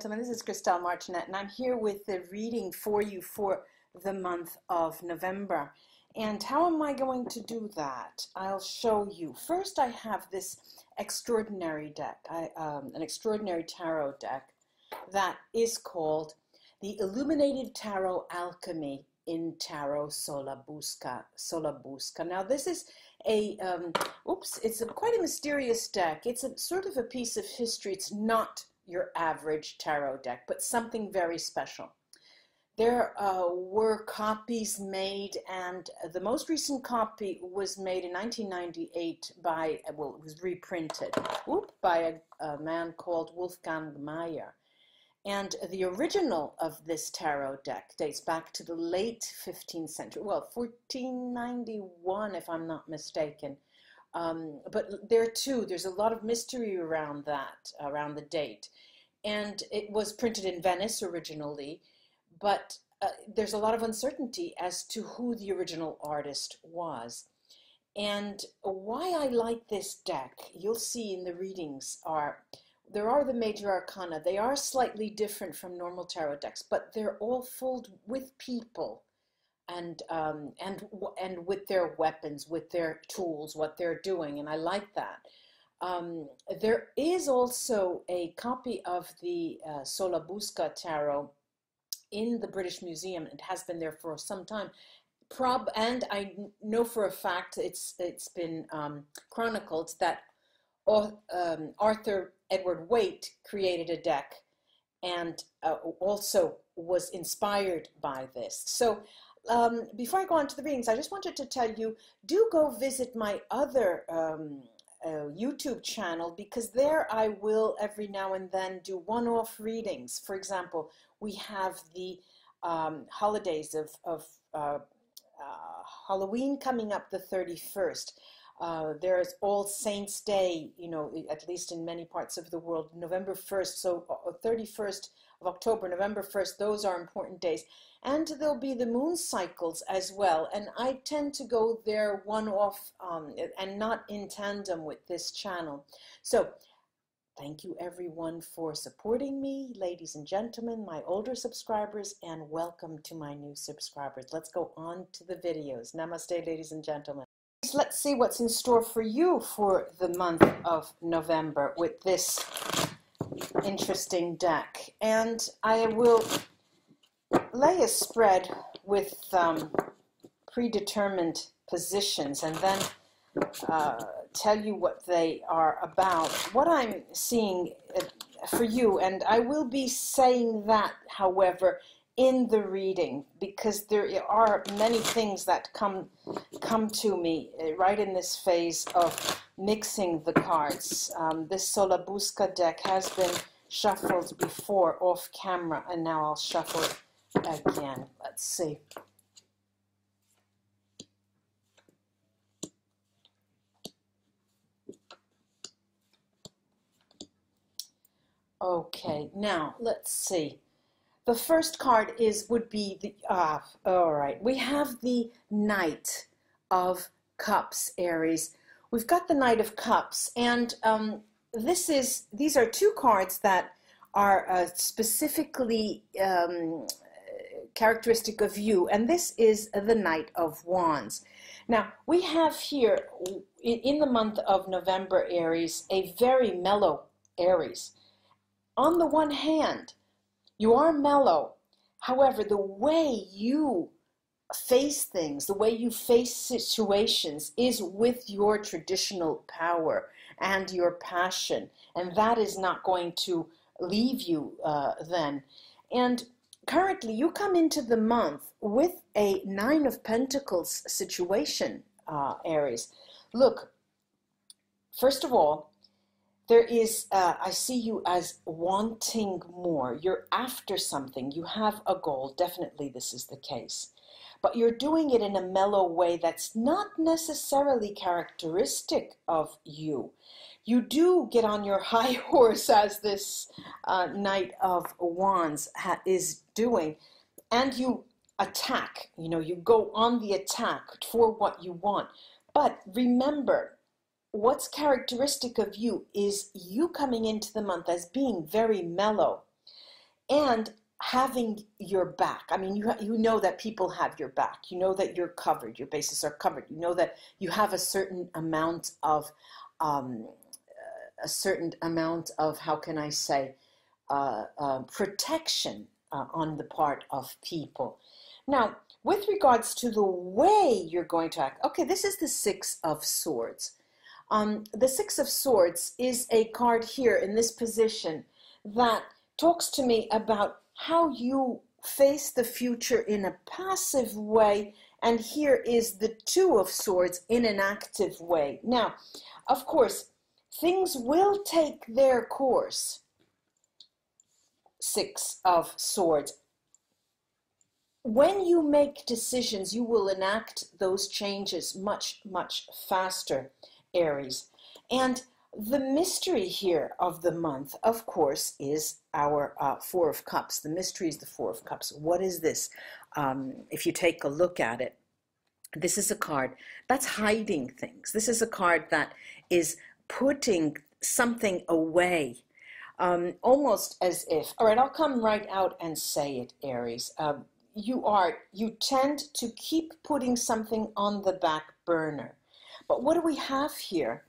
gentlemen, this is Christelle Martinette, and I'm here with the reading for you for the month of November. And how am I going to do that? I'll show you. First, I have this extraordinary deck, an extraordinary tarot deck that is called the Illuminated Tarot Alchemy in Tarot Sola Busca. Now, this is a, it's quite a mysterious deck. It's a sort of a piece of history. It's not your average tarot deck, but something very special. There were copies made, and the most recent copy was made in 1998 by, well, it was reprinted, by a man called Wolfgang Meyer. And the original of this tarot deck dates back to the late 15th century, well, 1491, if I'm not mistaken. But there too, there's a lot of mystery around that, around the date. And it was printed in Venice originally, but there's a lot of uncertainty as to who the original artist was. And why I like this deck, you'll see in the readings, there are the major arcana. They are slightly different from normal tarot decks, but they're all filled with people and with their weapons, with their tools, what they're doing, and I like that. There is also a copy of the Sola Busca tarot in the British Museum. It has been there for some time. And I know for a fact it's been chronicled that Arthur Edward Waite created a deck and also was inspired by this. So before I go on to the readings, I just wanted to tell you, do go visit my other YouTube channel, because there I will every now and then do one-off readings. For example, we have the holidays of Halloween coming up the 31st. There's All Saints Day, you know, at least in many parts of the world, November 1st, so 31st of October, November 1st, those are important days. And there'll be the moon cycles as well, and I tend to go there one-off and not in tandem with this channel. So thank you everyone for supporting me, ladies and gentlemen, my older subscribers, and welcome to my new subscribers. Let's go on to the videos. Namaste, ladies and gentlemen. Let's see what's in store for you for the month of November with this interesting deck. And I will lay a spread with predetermined positions and then tell you what they are about. What I'm seeing for you, and I will be saying that, however, in the reading, because there are many things that come to me right in this phase of mixing the cards. This Sola Busca deck has been shuffled before off camera, and now I'll shuffle it again. Let's see. Okay, now let's see. The first card would be the, all right, we have the Knight of Cups, Aries. We've got the Knight of Cups, and these are two cards that are specifically characteristic of you, and this is the Knight of Wands. Now, we have here, in the month of November, Aries, a very mellow Aries. On the one hand, you are mellow. However, the way you face things, the way you face situations is with your traditional power and your passion. And that is not going to leave you then. And currently, you come into the month with a Nine of Pentacles situation, Aries. Look, first of all, there is, I see you as wanting more. You're after something. You have a goal. Definitely this is the case. But you're doing it in a mellow way that's not necessarily characteristic of you. You do get on your high horse, as this Knight of Wands is doing, and you attack. You know, you go on the attack for what you want. But remember, what's characteristic of you is you coming into the month as being very mellow. and having your back. I mean, you know that people have your back. You know that you're covered. Your bases are covered. You know that you have a certain amount of, how can I say, protection on the part of people. Now, with regards to the way you're going to act, okay, this is the Six of Swords. The Six of Swords is a card here in this position that talks to me about how you face the future in a passive way, and here is the Two of Swords in an active way. Now, of course, things will take their course. Six of Swords. When you make decisions, you will enact those changes much, much faster, Aries. And the mystery here of the month, of course, is our Four of Cups. The mystery is the Four of Cups. What is this? If you take a look at it, this is a card that's hiding things. This is a card that is putting something away, almost as if, all right, I'll come right out and say it, Aries. You tend to keep putting something on the back burner. But what do we have here?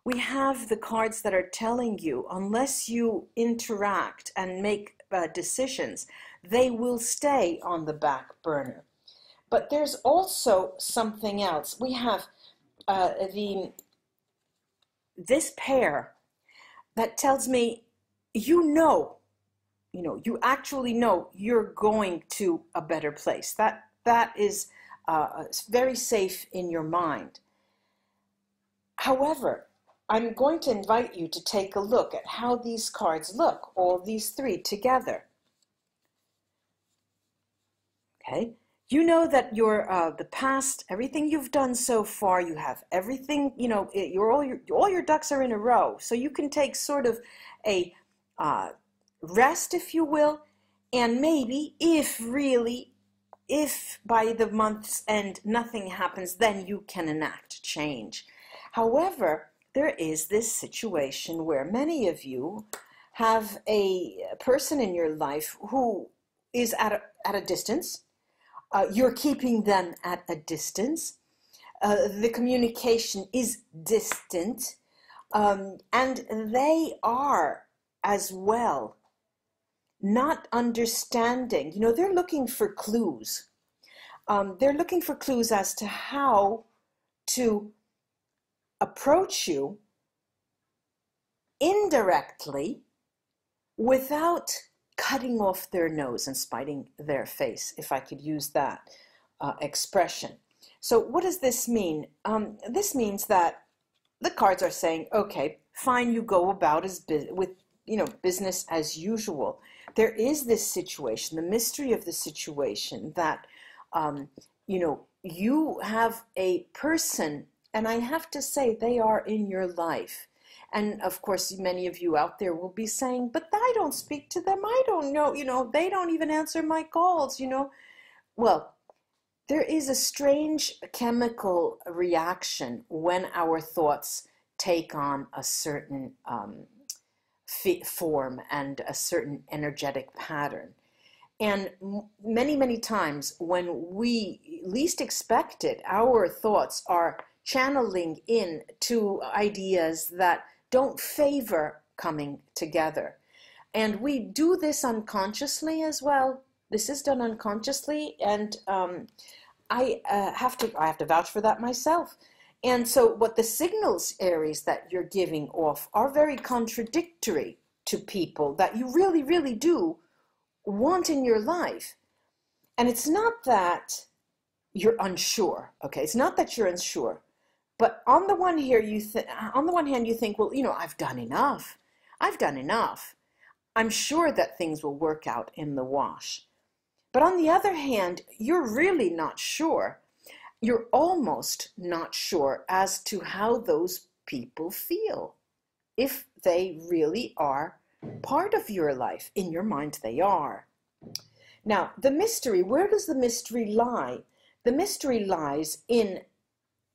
We have the cards that are telling you, unless you interact and make decisions, they will stay on the back burner. But there's also something else. We have this pair that tells me, you actually know you're going to a better place. That is very safe in your mind. However, I'm going to invite you to take a look at how these cards look, all these three together. Okay, you know that the past, everything you've done so far, you have everything, all your ducks are in a row. So you can take sort of a rest, if you will, and maybe if by the month's end nothing happens, then you can enact change. However, there is this situation where many of you have a person in your life who is at a distance. You're keeping them at a distance. The communication is distant, and they are as well not understanding. They're looking for clues. They're looking for clues as to how to approach you indirectly without cutting off their nose and spiting their face, if I could use that expression. So what does this mean? This means that the cards are saying, okay, fine, you go about with business as usual. There is this situation, the mystery of the situation that you have a person, and I have to say they are in your life. And of course, many of you out there will be saying, but I don't speak to them. I don't know, they don't even answer my calls, Well, there is a strange chemical reaction when our thoughts take on a certain form and a certain energetic pattern. And many, many times when we least expect it, our thoughts are channeling into ideas that don't favor coming together. And we do this unconsciously as well. This is done unconsciously, and I have to vouch for that myself. And so what the signals, Aries, that you're giving off are very contradictory to people that you really, really do want in your life. And it's not that you're unsure, okay? It's not that you're unsure. But on the one hand, you think, well, I've done enough. I've done enough. I'm sure that things will work out in the wash. But on the other hand, you're really not sure. You're almost not sure as to how those people feel. If they really are part of your life. In your mind, they are. Now, the mystery, where does the mystery lie? The mystery lies in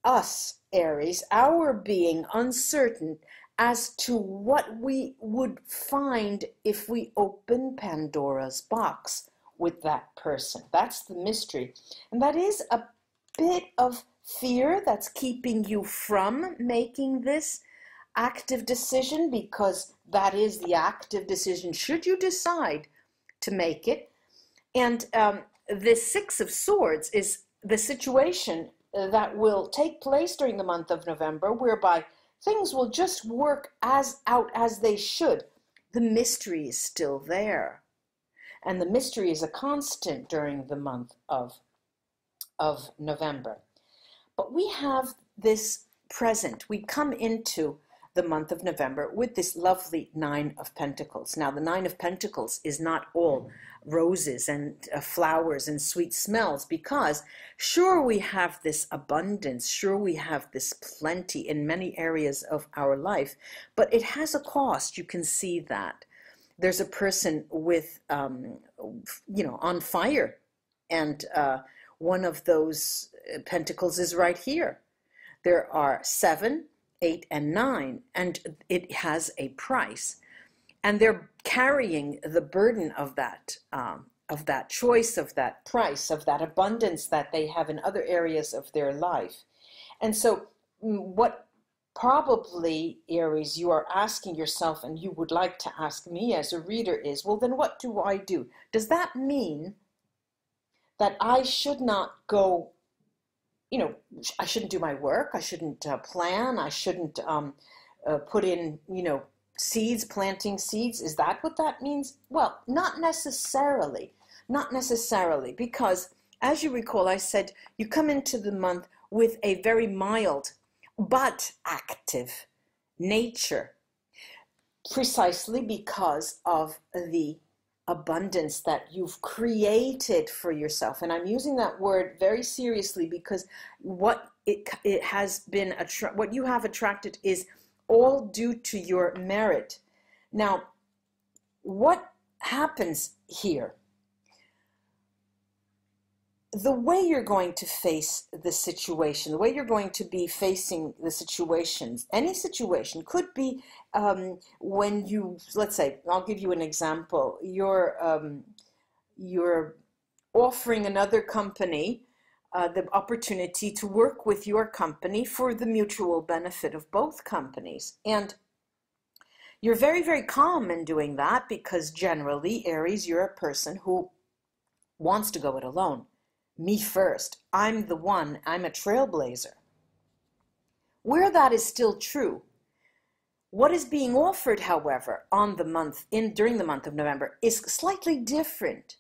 us, Aries, our being uncertain as to what we would find if we open Pandora's box with that person. That's the mystery. And that is a bit of fear that's keeping you from making this active decision, because that is the active decision should you decide to make it. And the Six of Swords is the situation that will take place during the month of November, whereby things will just work out as they should. The mystery is still there. And the mystery is a constant during the month of November. But we have this present. We come into the month of November with this lovely Nine of Pentacles. Now, the Nine of Pentacles is not all roses and flowers and sweet smells, because sure, we have this abundance, sure, we have this plenty in many areas of our life, but it has a cost. You can see that. There's a person with, on fire, and one of those pentacles is right here. There are 7, 8, and 9, and it has a price. And they're carrying the burden of that choice, of that price, of that abundance that they have in other areas of their life. And so what probably, Aries, you are asking yourself, and you would like to ask me as a reader, is, well, then what do I do? Does that mean that I should not go, I shouldn't do my work, I shouldn't plan, I shouldn't put in, seeds, planting seeds? Is that what that means? Well, not necessarily. Not necessarily, because as you recall, I said you come into the month with a very mild but active nature, precisely because of the abundance that you've created for yourself. And I'm using that word very seriously, because what it has been, what you have attracted is all due to your merit. Now, what happens here? The way you're going to face the situation, the way you're going to be facing the situations, any situation could be when you, let's say, I'll give you an example. You're offering another company the opportunity to work with your company for the mutual benefit of both companies. And you're very, very calm in doing that, because generally, Aries, you're a person who wants to go it alone. Me first. I'm the one. I'm a trailblazer. Where that is still true, what is being offered, however, during the month of November is slightly different.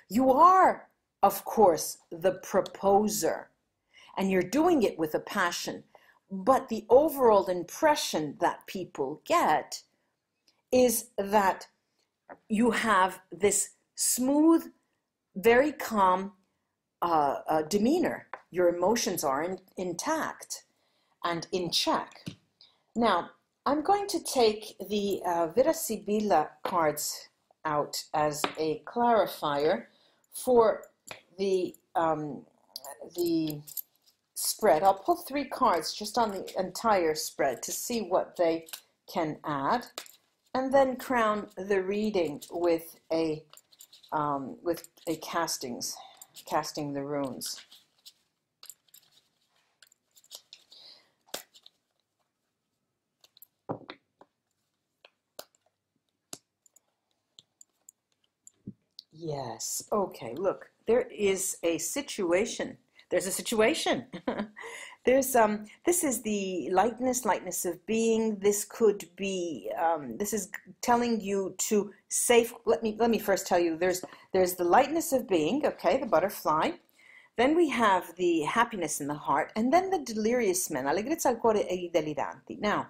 You are, of course, the proposer, and you're doing it with a passion, but the overall impression that people get is that you have this smooth, very calm demeanor. Your emotions are intact and in check. Now, I'm going to take the VERA SIBILLA cards out as a clarifier for the spread. I'll pull 3 cards just on the entire spread to see what they can add, and then crown the reading with a casting the runes. Yes. Okay, look, there is a situation. There's a situation. This is the lightness of being. This could be, this is telling you to let me first tell you, there's the lightness of being, okay, the butterfly. Then we have the happiness in the heart, and then the delirious men, allegrezza al cuore e i deliranti. Now,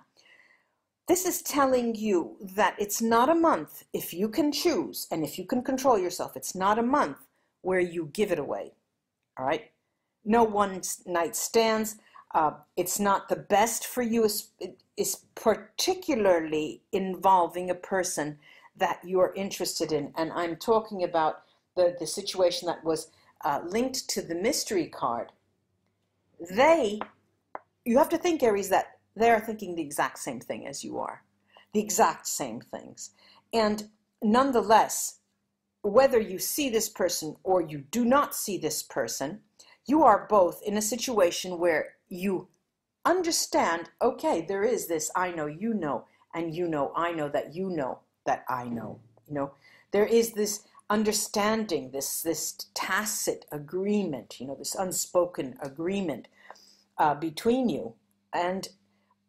this is telling you that it's not a month, if you can choose and if you can control yourself, it's not a month where you give it away, all right? No one-night stands. It's not the best for you. It's particularly involving a person that you're interested in. And I'm talking about the situation that was linked to the mystery card. You have to think, Aries, that they're thinking the exact same thing as you are, the exact same things. And nonetheless, whether you see this person or you do not see this person, you are both in a situation where you understand, okay, there is this I know, you know, and you know, I know that you know that I know. You know, there is this understanding, this tacit agreement, you know, this unspoken agreement between you. And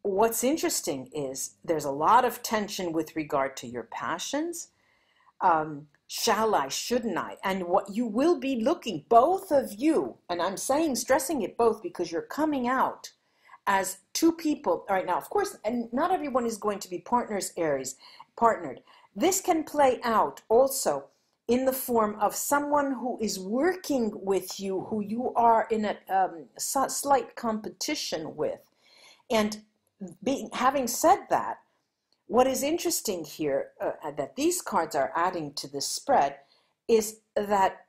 what's interesting is there's a lot of tension with regard to your passions. Shall I, shouldn't I? And what you will be looking, both of you, and I'm saying, stressing it both because you're coming out as two people. All right, now, of course, and not everyone is going to be partners, Aries, partnered. This can play out also in the form of someone who is working with you, who you are in a slight competition with. And having said that, what is interesting here that these cards are adding to this spread is that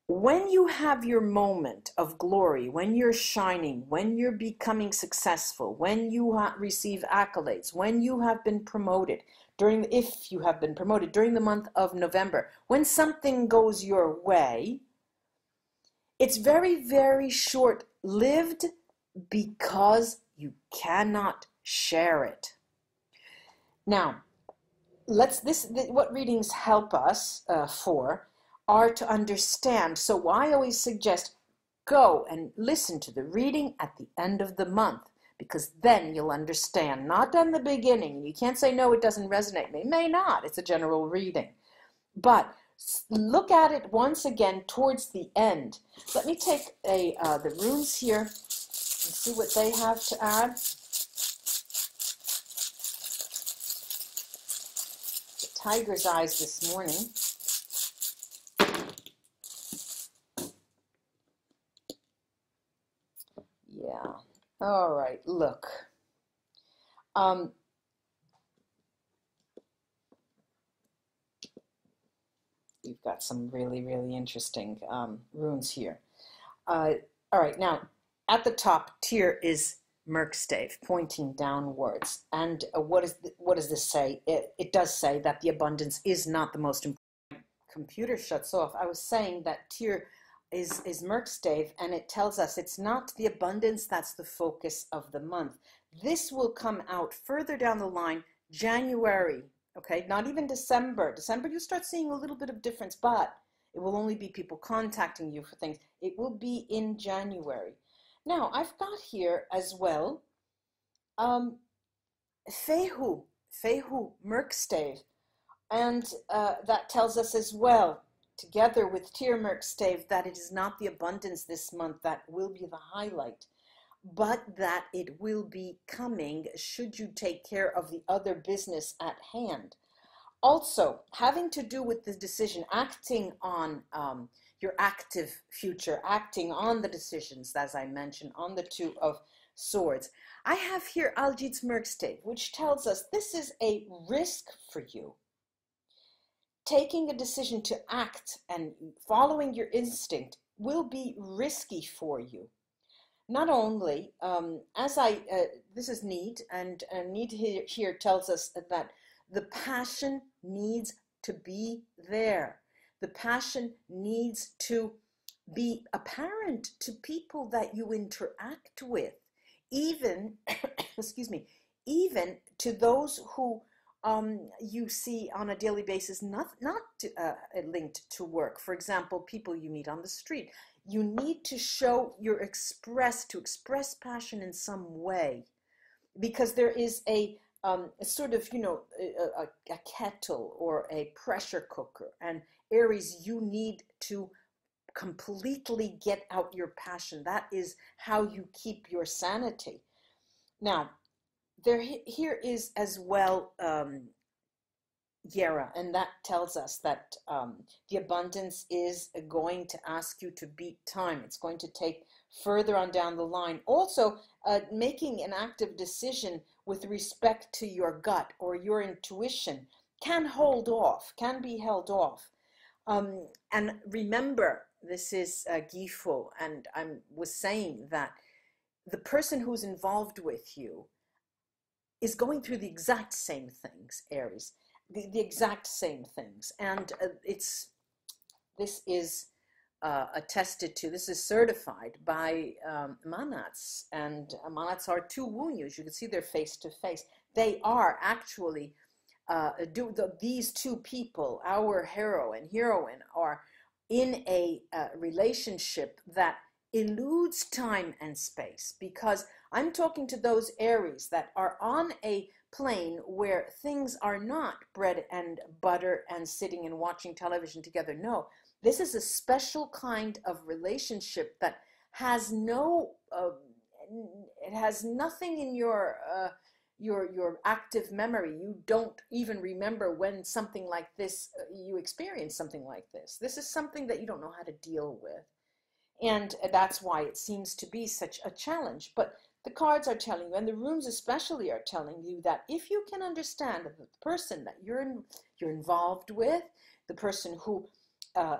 when you have your moment of glory, when you're shining, when you're becoming successful, when you receive accolades, when you have been promoted, if you have been promoted during the month of November, when something goes your way, it's very, very short-lived because you cannot share it. Now, what readings help us are to understand. So I always suggest go and listen to the reading at the end of the month, because then you'll understand, not in the beginning. You can't say, no, it doesn't resonate. It may not. It's a general reading. But look at it once again towards the end. Let me take the runes here and see what they have to add. Tiger's eyes this morning. Yeah. All right. Look. You've got some really, really interesting runes here. All right. Now, at the top tier is Merkstave, pointing downwards. And what does this say? It does say that the abundance is not the most important. Computer shuts off. I was saying that tier is Merkstave, and it tells us it's not the abundance that's the focus of the month. This will come out further down the line, January, okay? Not even December. December, you start seeing a little bit of difference, but it will only be people contacting you for things. It will be in January. Now, I've got here as well, Fehu, Merkstave, and that tells us as well, together with Tier Merkstave, that it is not the abundance this month that will be the highlight, but that it will be coming should you take care of the other business at hand. Also, having to do with the decision, acting on your active future, acting on the decisions, as I mentioned, on the Two of Swords. I have here Aljit's Merkstave, which tells us this is a risk for you. Taking a decision to act and following your instinct will be risky for you. Not only, this is Need, and Need here tells us that the passion needs to be there. The passion needs to be apparent to people that you interact with, even, excuse me, even to those who you see on a daily basis, not linked to work. For example, people you meet on the street. You need to show to express passion in some way, because there is a sort of, a kettle or a pressure cooker. And Aries, you need to completely get out your passion. That is how you keep your sanity. Now, here is as well Yera, and that tells us that the abundance is going to ask you to beat time. It's going to take further on down the line. Also, making an active decision with respect to your gut or your intuition can be held off. And remember, this is Gifo, and I was saying that the person who's involved with you is going through the exact same things, Aries, the exact same things. And this is attested to, this is certified by Manats, and Manats are two Wunyus. You can see they're face to face. They are actually, these two people, our hero and heroine, are in a relationship that eludes time and space, because I'm talking to those Aries that are on a plane where things are not bread and butter and sitting and watching television together. No, this is a special kind of relationship that has no, it has nothing in your active memory. You don't even remember when something like this, you experienced something like this. This is something that you don't know how to deal with. And that's why it seems to be such a challenge. But the cards are telling you, and the runes especially are telling you, that if you can understand that the person that you're involved with, the person who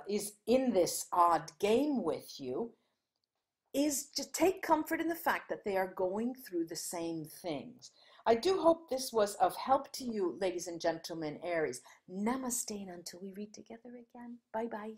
is in this odd game with you, is to take comfort in the fact that they are going through the same things. I do hope this was of help to you, ladies and gentlemen, Aries. Namaste, and until we read together again. Bye-bye.